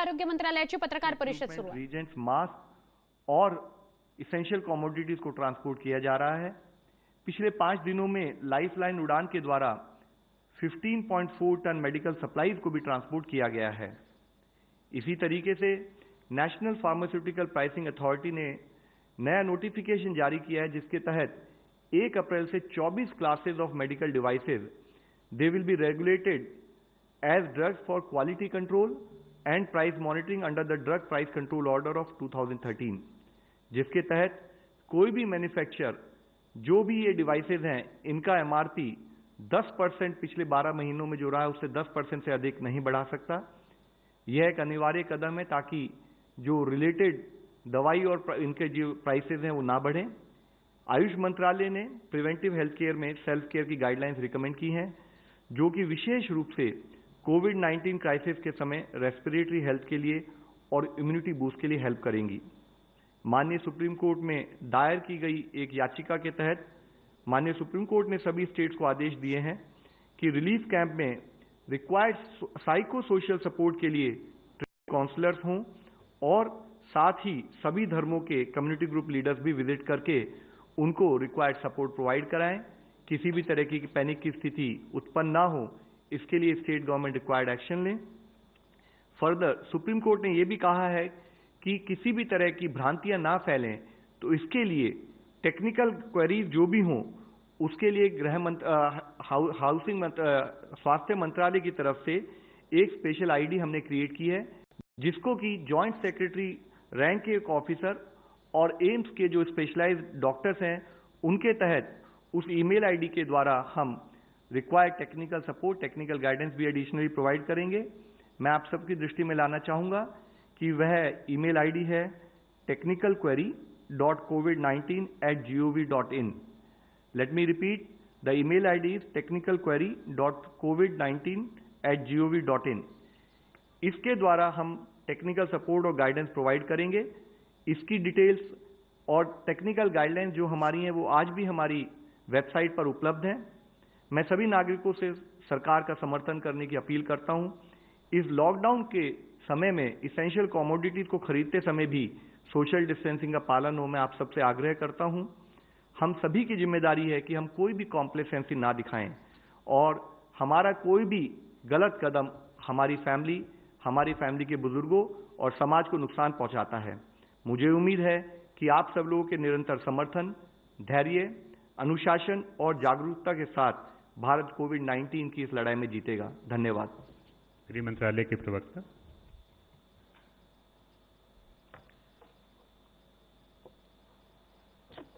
आरोग्य मंत्रालयाची पत्रकार परिषद सुरू आहे. रीजेंट्स, मास्क और इसेंशियल कमोडिटीज को ट्रांसपोर्ट किया जा रहा है. पिछले 5 दिनों में लाइफलाइन उड़ान के द्वारा 15.4 टन मेडिकल सप्लाईज को भी ट्रांसपोर्ट किया गया है. इसी तरीके से नेशनल फार्मास्यूटिकल प्राइसिंग अथॉरिटी ने नया नोटिफिकेशन जारी किया है, जिसके तहत 1 अप्रैल से 24 classes of medical devices they will be regulated as drugs for quality control and price monitoring under the drug price control order of 2013, जिसके तहत कोई भी मैन्युफैक्चरर जो भी ये डिवाइसेज हैं इनका एमआरपी 10% पिछले 12 महीनों में जो रहा है उससे 10% से अधिक नहीं बढ़ा सकता. यह एक अनिवार्य कदम है ताकि जो रिलेटेड दवाई और इनके जो प्राइसेज हैं वो ना बढ़ें. आयुष मंत्रालय ने प्रिवेंटिव हेल्थ केयर में सेल्फ केयर की गाइडलाइंस रिकमेंड की हैं, जो कि विशेष रूप से कोविड-19 क्राइसिस के समय रेस्पिरेटरी हेल्थ के लिए और इम्यूनिटी बूस्ट के लिए हेल्प करेंगी. माननीय सुप्रीम कोर्ट में दायर की गई एक याचिका के तहत माननीय सुप्रीम कोर्ट ने सभी स्टेट्स को आदेश दिए हैं कि रिलीफ कैंप में रिक्वायर्ड साइको सोशल सपोर्ट के लिए काउंसलर्स हों और साथ ही सभी धर्मों के कम्युनिटी ग्रुप लीडर्स भी विजिट करके उनको रिक्वायर्ड सपोर्ट प्रोवाइड कराएं. किसी भी तरह की पैनिक की स्थिति उत्पन्न ना हो, इसके लिए स्टेट गवर्नमेंट रिक्वायर्ड एक्शन लें. फर्दर सुप्रीम कोर्ट ने यह भी कहा है कि किसी भी तरह की भ्रांतियां ना फैलें, तो इसके लिए टेक्निकल क्वेरीज जो भी हों उसके लिए स्वास्थ्य मंत्रालय की तरफ से एक स्पेशल आईडी हमने क्रिएट की है, जिसको कि जॉइंट सेक्रेटरी रैंक के एक ऑफिसर और एम्स के जो स्पेशलाइज्ड डॉक्टर्स हैं उनके तहत उस ईमेल आईडी के द्वारा हम required technical support, technical guidance भी एडिशनली प्रोवाइड करेंगे. मैं आप सबकी दृष्टि में लाना चाहूंगा कि वह ईमेल आईडी है technicalquery.covid19@gov.in. Let me repeat, the email ID is technicalquery.covid19@gov.in. इसके द्वारा हम टेक्निकल सपोर्ट और गाइडेंस प्रोवाइड करेंगे. इसकी डिटेल्स और टेक्निकल गाइडलाइंस जो हमारी हैं वो आज भी हमारी वेबसाइट पर उपलब्ध हैं. मैं सभी नागरिकों से सरकार का समर्थन करने की अपील करता हूं. इस लॉकडाउन के समय में इसेंशियल कमोडिटीज को खरीदते समय भी सोशल डिस्टेंसिंग का पालन हो, मैं आप सबसे आग्रह करता हूं. हम सभी की जिम्मेदारी है कि हम कोई भी कॉम्प्लेसेंसी ना दिखाएं और हमारा कोई भी गलत कदम हमारी फैमिली के बुजुर्गों और समाज को नुकसान पहुंचाता है. मुझे उम्मीद है कि आप सब लोगों के निरंतर समर्थन, धैर्य, अनुशासन और जागरूकता के साथ भारत कोविड-19 की इस लड़ाई में जीतेगा. धन्यवाद. गृह मंत्रालय के प्रवक्ता.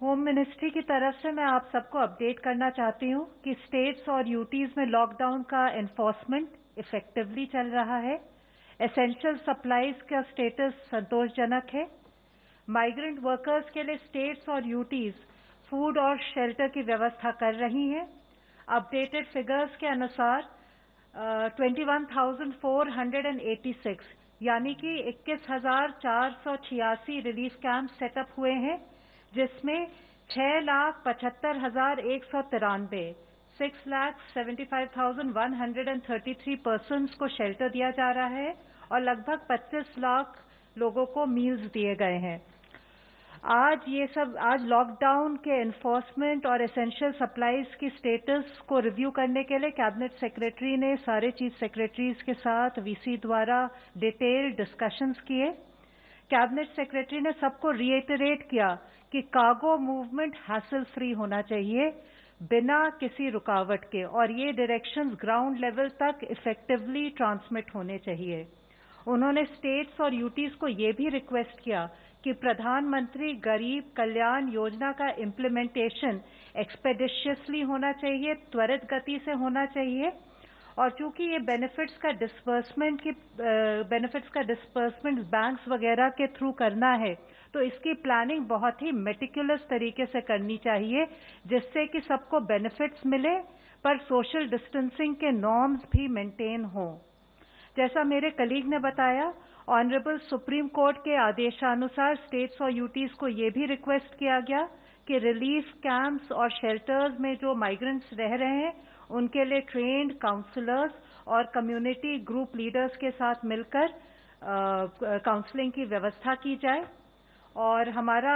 होम मिनिस्ट्री की तरफ से मैं आप सबको अपडेट करना चाहती हूं कि स्टेट्स और यूटीज में लॉकडाउन का एनफोर्समेंट इफेक्टिवली चल रहा है. एसेंशियल सप्लाईज का स्टेटस संतोषजनक है. माइग्रेंट वर्कर्स के लिए स्टेट्स और यूटीज फूड और शेल्टर की व्यवस्था कर रही हैं. अपडेटेड फिगर्स के अनुसार 21,486 यानी कि 21,486 रिलीफ कैंप सेटअप हुए हैं, जिसमें 6,75,193 6,75,133 पर्सन्स को शेल्टर दिया जा रहा है और लगभग 25 लाख लोगों को मील्स दिए गए हैं. आज लॉकडाउन के एनफोर्समेंट और एसेंशियल सप्लाईज की स्टेटस को रिव्यू करने के लिए कैबिनेट सेक्रेटरी ने सारे चीफ सेक्रेटरीज के साथ वीसी द्वारा डिटेल्ड डिस्कशंस किए. कैबिनेट सेक्रेटरी ने सबको रिएटरेट किया कि कार्गो मूवमेंट हैसल फ्री होना चाहिए बिना किसी रुकावट के, और ये डायरेक्शंस ग्राउंड लेवल तक इफेक्टिवली ट्रांसमिट होने चाहिए. उन्होंने स्टेट्स और यूटीज को ये भी रिक्वेस्ट किया कि प्रधानमंत्री गरीब कल्याण योजना का इम्प्लीमेंटेशन एक्सपेडिशियसली होना चाहिए, त्वरित गति से होना चाहिए. और चूंकि ये बेनिफिट्स का डिस्बर्समेंट बैंक्स वगैरह के थ्रू करना है, तो इसकी प्लानिंग बहुत ही मेटिकुलस तरीके से करनी चाहिए, जिससे कि सबको बेनिफिट्स मिले पर सोशल डिस्टेंसिंग के नॉर्म्स भी मेंटेन हों. जैसा मेरे कलीग ने बताया, ऑनरेबल सुप्रीम कोर्ट के आदेशानुसार स्टेट्स और यूटीज को ये भी रिक्वेस्ट किया गया कि रिलीफ कैंप्स और शेल्टर्स में जो माइग्रेंट्स रह रहे हैं उनके लिए ट्रेन्ड काउंसलर्स और कम्युनिटी ग्रुप लीडर्स के साथ मिलकर काउंसलिंग की व्यवस्था की जाए और हमारा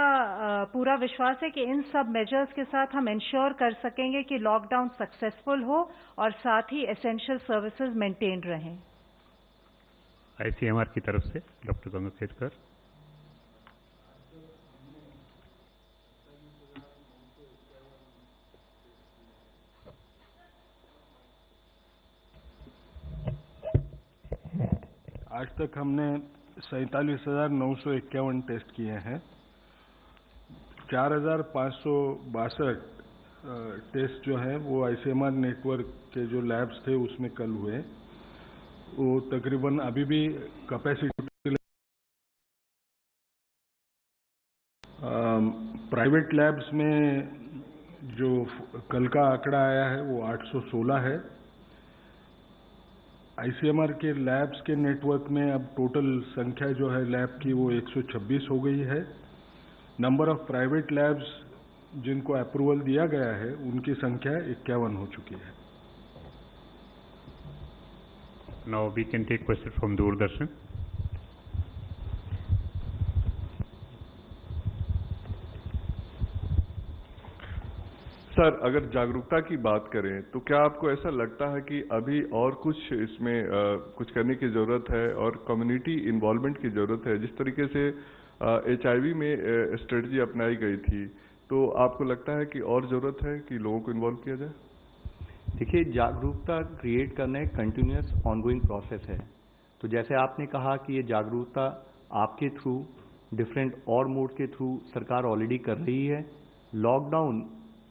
पूरा विश्वास है कि इन सब मेजर्स के साथ हम इंश्योर कर सकेंगे कि लॉकडाउन सक्सेसफुल हो और साथ ही एसेंशियल सर्विसेज मेंटेन रहें। ICMR की तरफ से डॉक्टर चंद्रशेखर। आज तक हमने 47,951 टेस्ट किए हैं। 4,562 टेस्ट जो है वो ICMR नेटवर्क के जो लैब्स थे उसमें कल हुए। वो तकरीबन अभी भी कैपेसिटी प्राइवेट लैब्स में जो कल का आंकड़ा आया है वो 816 है। ICMR के लैब्स के नेटवर्क में अब टोटल संख्या जो है लैब की वो 126 हो गई है। नंबर ऑफ प्राइवेट लैब्स जिनको अप्रूवल दिया गया है उनकी संख्या 51 हो चुकी है। Now we can take question from Doordarshan. Sir, अगर जागरूकता की बात करें तो क्या आपको ऐसा लगता है कि अभी और कुछ इसमें कुछ करने की जरूरत है और कम्युनिटी इन्वॉल्वमेंट की जरूरत है? जिस तरीके से HIV में स्ट्रेटजी अपनाई गई थी, तो आपको लगता है कि और जरूरत है कि लोगों को इन्वॉल्व किया जाए? देखिए, जागरूकता क्रिएट करना एक कंटिन्यूअस ऑनगोइंग प्रोसेस है। तो जैसे आपने कहा कि ये जागरूकता आपके थ्रू, डिफरेंट और मोड के थ्रू सरकार ऑलरेडी कर रही है। लॉकडाउन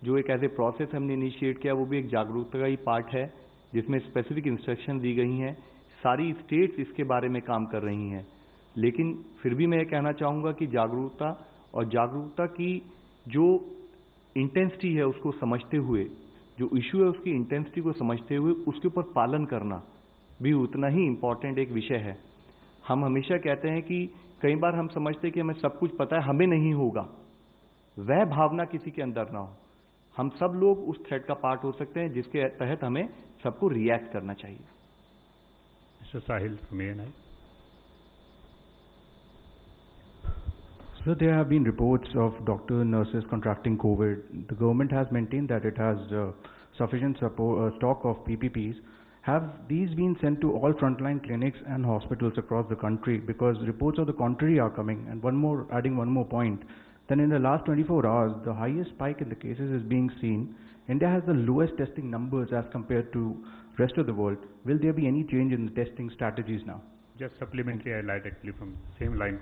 जो एक ऐसे प्रोसेस हमने इनिशिएट किया वो भी एक जागरूकता का ही पार्ट है, जिसमें स्पेसिफिक इंस्ट्रक्शन दी गई हैं। सारी स्टेट्स इसके बारे में काम कर रही हैं। लेकिन फिर भी मैं ये कहना चाहूँगा कि जागरूकता की जो इंटेंसिटी है उसको समझते हुए, जो इशू है उसकी इंटेंसिटी को समझते हुए उसके ऊपर पालन करना भी उतना ही इम्पॉर्टेंट एक विषय है। हम हमेशा कहते हैं कि कई बार हम समझते हैं कि हमें सब कुछ पता है, हमें नहीं होगा, वह भावना किसी के अंदर ना हो। हम सब लोग उस थ्रेड का पार्ट हो सकते हैं जिसके तहत हमें सबको रिएक्ट करना चाहिए। Mr. Sahil from ANI. So there have been reports of doctors and nurses contracting COVID. The government has maintained that it has sufficient stock of PPPs. Have these been sent to all frontline clinics and hospitals across the country? Because reports of the contrary are coming. And adding one more point, then in the last 24 hours, the highest spike in the cases is being seen. India has the lowest testing numbers as compared to rest of the world. Will there be any change in the testing strategies now? Just supplementary, I lied actually from same lines.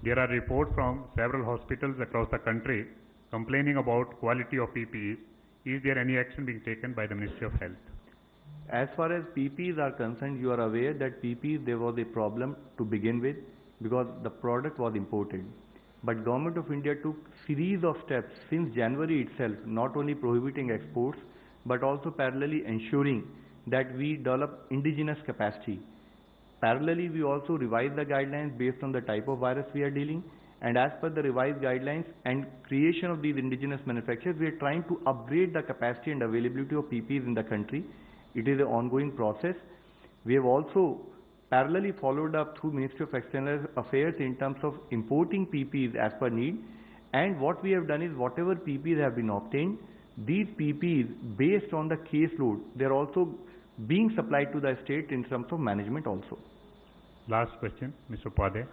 There are reports from several hospitals across the country complaining about quality of PPEs. Is there any action being taken by the Ministry of Health? As far as PPEs are concerned, you are aware that PPEs, there was a problem to begin with because the product was imported. But Government of India took series of steps since January itself, not only prohibiting exports, but also parallelly ensuring that we develop indigenous capacity. Parallelly, we also revised the guidelines based on the type of virus we are dealing, and as per the revised guidelines and creation of these indigenous manufacturers, we are trying to upgrade the capacity and availability of PPEs in the country. It is an ongoing process. We have also parallelly followed up through Ministry of External Affairs in terms of importing PPEs as per need, and what we have done is whatever PPEs have been obtained, these PPEs based on the caseload, they are also being supplied to the state in terms of management also. Last question, Mr. Upadhyay.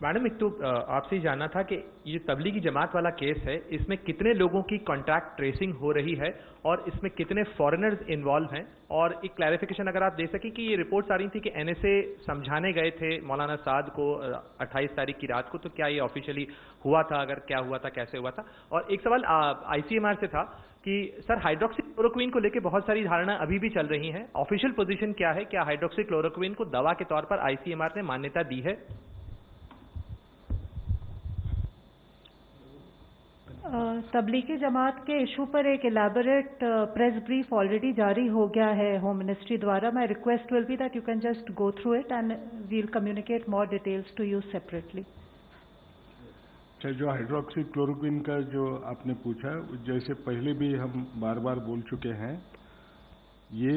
Madam, एक तो आपसे जानना था कि ये तबलीगी जमात वाला case है, इसमें कितने लोगों की कॉन्टैक्ट ट्रेसिंग हो रही है और इसमें कितने फॉरेनर्स इन्वॉल्व हैं, और एक क्लैरिफिकेशन अगर आप दे सकें कि ये रिपोर्ट्स आ रही थी कि NSA समझाने गए थे मौलाना साद को 28 तारीख की रात को, तो क्या ये ऑफिशियली हुआ था? अगर क्या हुआ था, कैसे हुआ था? और एक सवाल ICMR से था कि सर, हाइड्रोक्सीक्लोरोक्विन को लेकर बहुत सारी धारणा अभी भी चल रही हैं। ऑफिशियल पोजीशन क्या है? क्या हाइड्रोक्सीक्लोरोक्विन को दवा के तौर पर ICMR ने मान्यता दी है? तबलीगी जमात के इशू पर एक इलैबोरेट प्रेस ब्रीफ ऑलरेडी जारी हो गया है होम मिनिस्ट्री द्वारा। My request will be that you can just go through it and we will communicate more details to you separately. अच्छा, जो हाइड्रोक्सीक्लोरोक्विन का जो आपने पूछा, जैसे पहले भी हम बार बार बोल चुके हैं, ये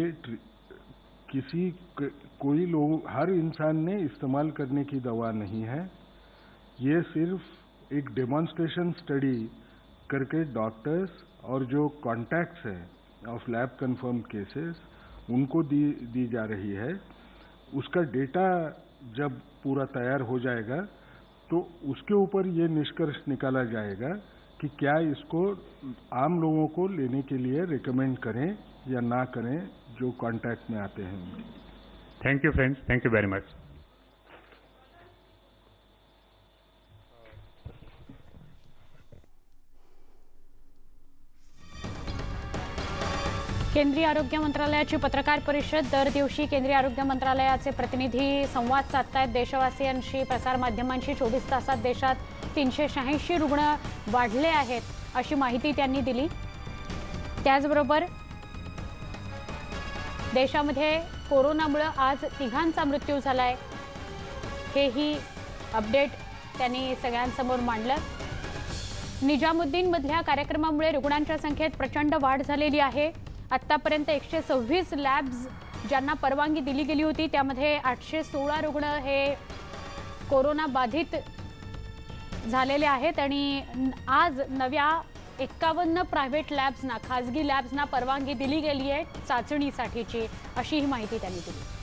कोई लोग हर इंसान ने इस्तेमाल करने की दवा नहीं है। ये सिर्फ एक डेमोन्स्ट्रेशन स्टडी करके डॉक्टर्स और जो कॉन्टैक्ट्स हैं ऑफ लैब कंफर्म केसेस उनको दी जा रही है। उसका डेटा जब पूरा तैयार हो जाएगा तो उसके ऊपर ये निष्कर्ष निकाला जाएगा कि क्या इसको आम लोगों को लेने के लिए रिकमेंड करें या ना करें जो कांटेक्ट में आते हैं। Thank you, friends. Thank you very much. केंद्रीय आरोग्य मंत्रालयाची पत्रकार परिषद। दर दिवशी केंद्रीय आरोग्य मंत्रालयाचे प्रतिनिधी संवाद साधतायत देशवासियांशी, प्रसारमाध्यमांशी। 24 तासात देशात 386 रुग्ण वाढले आहेत अशी माहिती त्यांनी दिली। त्याचबरोबर देशामध्ये कोरोनामुळे आज 3घांचा मृत्यू झालाय, हेही अपडेट त्यांनी सगळ्यांसमोर मांडलं। निजामुद्दीन मधल्या कार्यक्रमामुळे रुग्णांच्या संख्येत प्रचंड वाढ झालेली आहे। आतापर्यंत 126 लॅब्स ज्यांना परवानगी दिली गेली होती त्यामध्ये 816 रुग्ण हे कोरोना बाधित झालेले आहेत आणि आज नव्या 51 प्रायव्हेट लॅब्सना, खासगी लॅब्सना परवानगी दिली गेली आहे चाचणीसाठीची, अशी ही माहिती त्यांनी दिली।